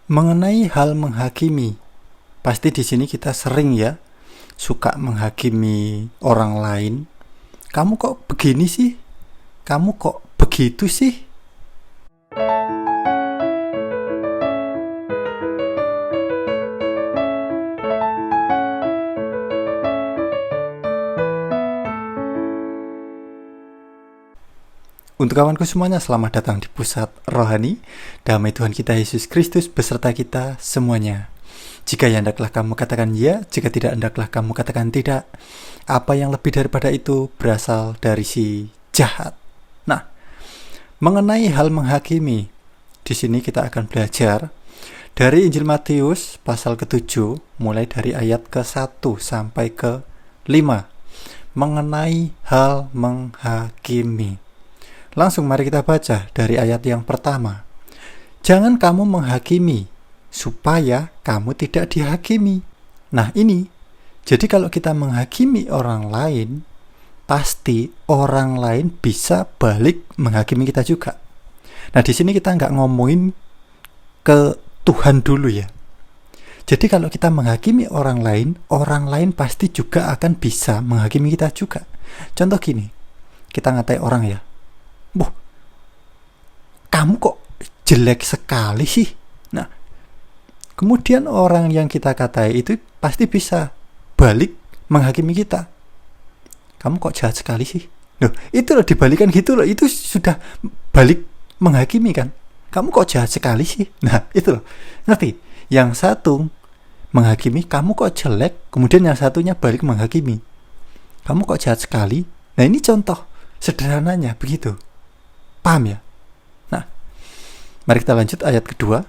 Mengenai hal menghakimi, pasti di sini kita sering ya suka menghakimi orang lain. Kamu kok begini sih? Kamu kok begitu sih? Untuk kawanku semuanya, selamat datang di Pusat Rohani. Damai Tuhan kita Yesus Kristus beserta kita semuanya. Jika ya hendaklah kamu katakan ya, jika tidak hendaklah kamu katakan tidak. Apa yang lebih daripada itu berasal dari si jahat. Nah, mengenai hal menghakimi, di sini kita akan belajar dari Injil Matius pasal ke-7, mulai dari ayat ke-1 sampai ke-5. Mengenai hal menghakimi. Langsung mari kita baca dari ayat yang pertama. Jangan kamu menghakimi, supaya kamu tidak dihakimi. Nah ini, jadi kalau kita menghakimi orang lain, pasti orang lain bisa balik menghakimi kita juga. Nah di sini kita nggak ngomongin ke Tuhan dulu ya. Jadi kalau kita menghakimi orang lain pasti juga akan bisa menghakimi kita juga. Contoh gini, kita ngatai orang ya. Kamu kok jelek sekali sih? Nah, kemudian orang yang kita katai itu pasti bisa balik menghakimi kita. Kamu kok jahat sekali sih? Loh, itu loh dibalikan gitu loh. Itu sudah balik menghakimi kan? Kamu kok jahat sekali sih? Nah, itu loh. Ngerti? Yang satu menghakimi, kamu kok jelek. Kemudian yang satunya balik menghakimi. Kamu kok jahat sekali? Nah, ini contoh sederhananya begitu. Paham ya? Mari kita lanjut ayat kedua.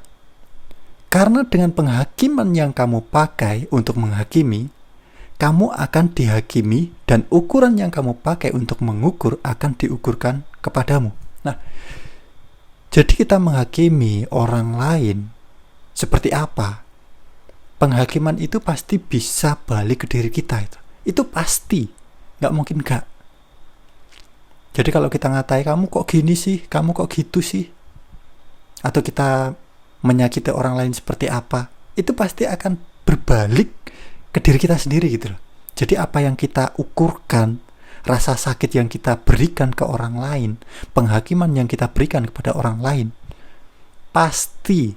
Karena dengan penghakiman yang kamu pakai untuk menghakimi, kamu akan dihakimi dan ukuran yang kamu pakai untuk mengukur akan diukurkan kepadamu. Nah, jadi kita menghakimi orang lain seperti apa? Penghakiman itu pasti bisa balik ke diri kita itu. Itu pasti, nggak mungkin nggak. Jadi kalau kita ngatai kamu kok gini sih, kamu kok gitu sih, atau kita menyakiti orang lain seperti apa, itu pasti akan berbalik ke diri kita sendiri gitu loh. Jadi apa yang kita ukurkan, rasa sakit yang kita berikan ke orang lain, penghakiman yang kita berikan kepada orang lain, pasti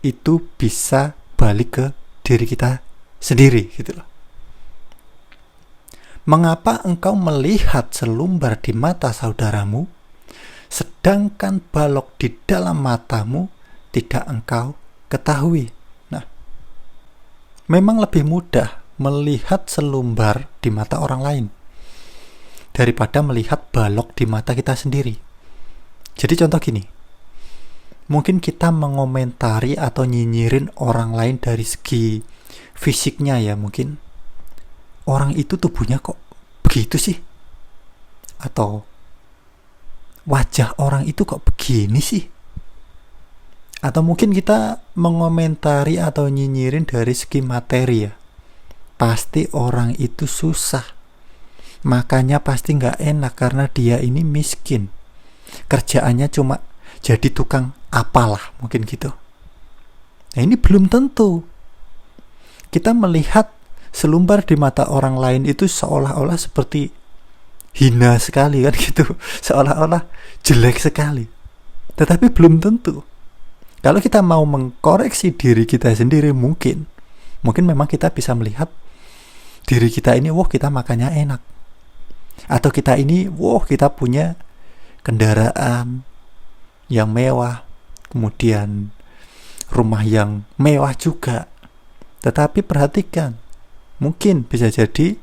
itu bisa balik ke diri kita sendiri gitu loh. Mengapa engkau melihat selumbar di mata saudaramu, sedangkan balok di dalam matamu tidak engkau ketahui? Nah, memang lebih mudah melihat selumbar di mata orang lain daripada melihat balok di mata kita sendiri. Jadi contoh gini, mungkin kita mengomentari atau nyinyirin orang lain dari segi fisiknya ya, mungkin orang itu tubuhnya kok begitu sih, atau wajah orang itu kok begini sih, atau mungkin kita mengomentari atau nyinyirin dari segi materi ya. Pasti orang itu susah, makanya pasti nggak enak karena dia ini miskin, kerjaannya cuma jadi tukang apalah, mungkin gitu. Nah ini belum tentu. Kita melihat selumbar di mata orang lain itu seolah-olah seperti hina sekali kan gitu, seolah-olah jelek sekali. Tetapi belum tentu. Kalau kita mau mengkoreksi diri kita sendiri, mungkin memang kita bisa melihat diri kita ini, kita makannya enak, atau kita ini, kita punya kendaraan yang mewah, kemudian rumah yang mewah juga. Tetapi perhatikan, mungkin bisa jadi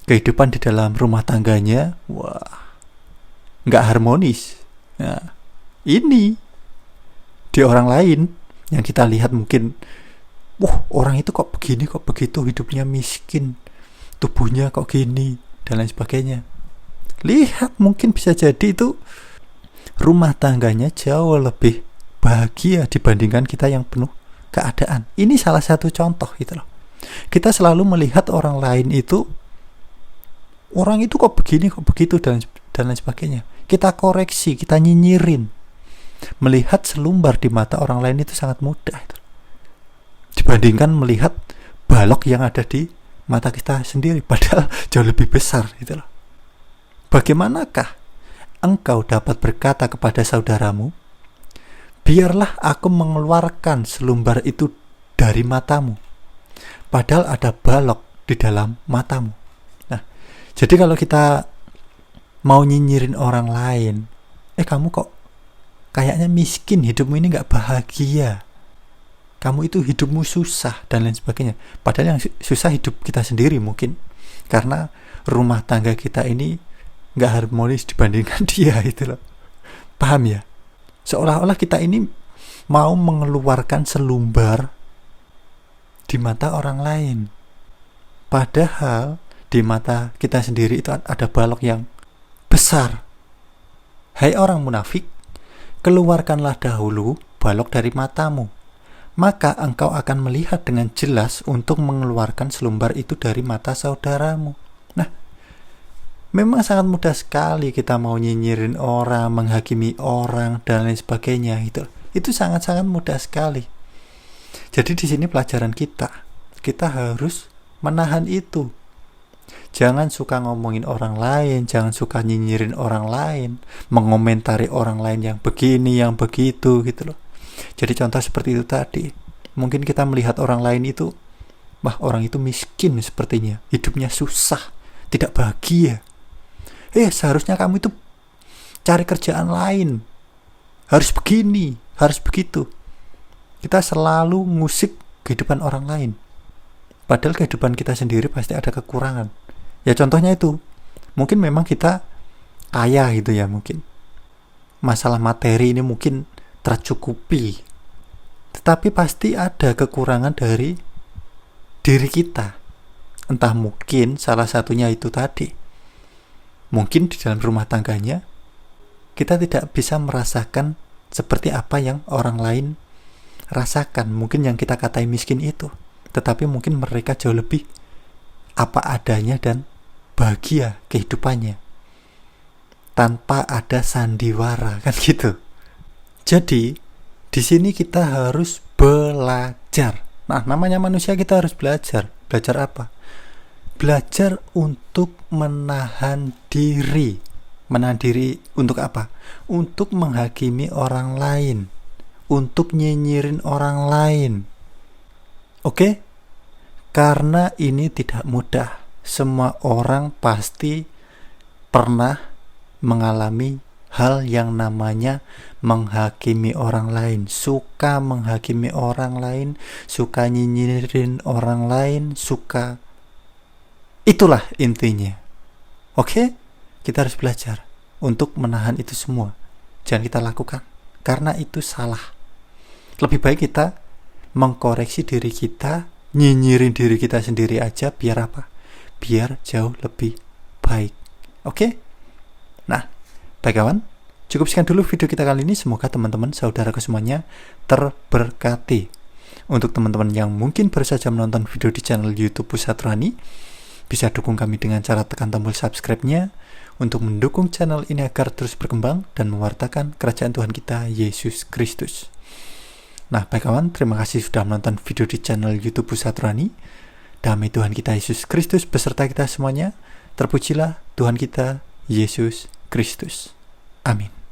kehidupan di dalam rumah tangganya nggak harmonis. Nah, ini di orang lain yang kita lihat mungkin, orang itu kok begini, kok begitu, hidupnya miskin, tubuhnya kok gini, dan lain sebagainya. Lihat, mungkin bisa jadi itu rumah tangganya jauh lebih bahagia dibandingkan kita yang penuh keadaan. Ini salah satu contoh gitu loh. Kita selalu melihat orang lain itu, orang itu kok begini, kok begitu, dan lain sebagainya. Kita koreksi, kita nyinyirin. Melihat selumbar di mata orang lain itu sangat mudah itu, dibandingkan melihat balok yang ada di mata kita sendiri, padahal jauh lebih besar gitu loh. Bagaimanakah engkau dapat berkata kepada saudaramu, biarlah aku mengeluarkan selumbar itu dari matamu, padahal ada balok di dalam matamu. Nah, jadi kalau kita mau nyinyirin orang lain, kamu kok kayaknya miskin, hidupmu ini gak bahagia, kamu itu hidupmu susah, dan lain sebagainya. Padahal yang susah hidup kita sendiri mungkin, karena rumah tangga kita ini gak harmonis dibandingkan dia itu loh. Paham ya? Seolah-olah kita ini mau mengeluarkan selumbar di mata orang lain, padahal di mata kita sendiri itu ada balok yang besar. Hai orang munafik, keluarkanlah dahulu balok dari matamu, maka engkau akan melihat dengan jelas untuk mengeluarkan selumbar itu dari mata saudaramu. Nah, memang sangat mudah sekali kita mau nyinyirin orang, menghakimi orang, dan lain sebagainya. Itu sangat-sangat mudah sekali. Jadi di sini pelajaran kita harus menahan itu. Jangan suka ngomongin orang lain, jangan suka nyinyirin orang lain, mengomentari orang lain yang begini, yang begitu gitu loh. Jadi contoh seperti itu tadi. Mungkin kita melihat orang lain itu, wah orang itu miskin sepertinya, hidupnya susah, tidak bahagia. Seharusnya kamu itu cari kerjaan lain, harus begini, harus begitu. Kita selalu ngusik kehidupan orang lain, padahal kehidupan kita sendiri pasti ada kekurangan. Ya contohnya itu, mungkin memang kita kaya gitu ya, mungkin masalah materi ini mungkin tercukupi, tetapi pasti ada kekurangan dari diri kita. Entah mungkin salah satunya itu tadi, mungkin di dalam rumah tangganya kita tidak bisa merasakan seperti apa yang orang lain rasakan. Mungkin yang kita katai miskin itu, tetapi mungkin mereka jauh lebih apa adanya dan bahagia kehidupannya tanpa ada sandiwara, kan gitu. Jadi di sini kita harus belajar. Nah, namanya manusia, kita harus belajar. Belajar apa? Belajar untuk menahan diri. Menahan diri untuk apa? Untuk menghakimi orang lain, untuk nyinyirin orang lain. Oke? Karena ini tidak mudah. Semua orang pasti pernah mengalami hal yang namanya menghakimi orang lain, suka menghakimi orang lain, suka nyinyirin orang lain, suka. Itulah intinya. Oke? Kita harus belajar untuk menahan itu semua. Jangan kita lakukan, karena itu salah. Lebih baik kita mengkoreksi diri kita, nyinyirin diri kita sendiri aja, biar apa? Biar jauh lebih baik. Oke? Nah, baik kawan, cukup sekian dulu video kita kali ini. Semoga teman-teman, saudaraku semuanya terberkati. Untuk teman-teman yang mungkin baru saja menonton video di channel YouTube Pusat Rohani, bisa dukung kami dengan cara tekan tombol subscribe-nya untuk mendukung channel ini agar terus berkembang dan mewartakan kerajaan Tuhan kita Yesus Kristus. Nah, baik kawan, terima kasih sudah menonton video di channel YouTube Pusat Rohani. Damai Tuhan kita Yesus Kristus beserta kita semuanya. Terpujilah Tuhan kita Yesus Kristus. Amin.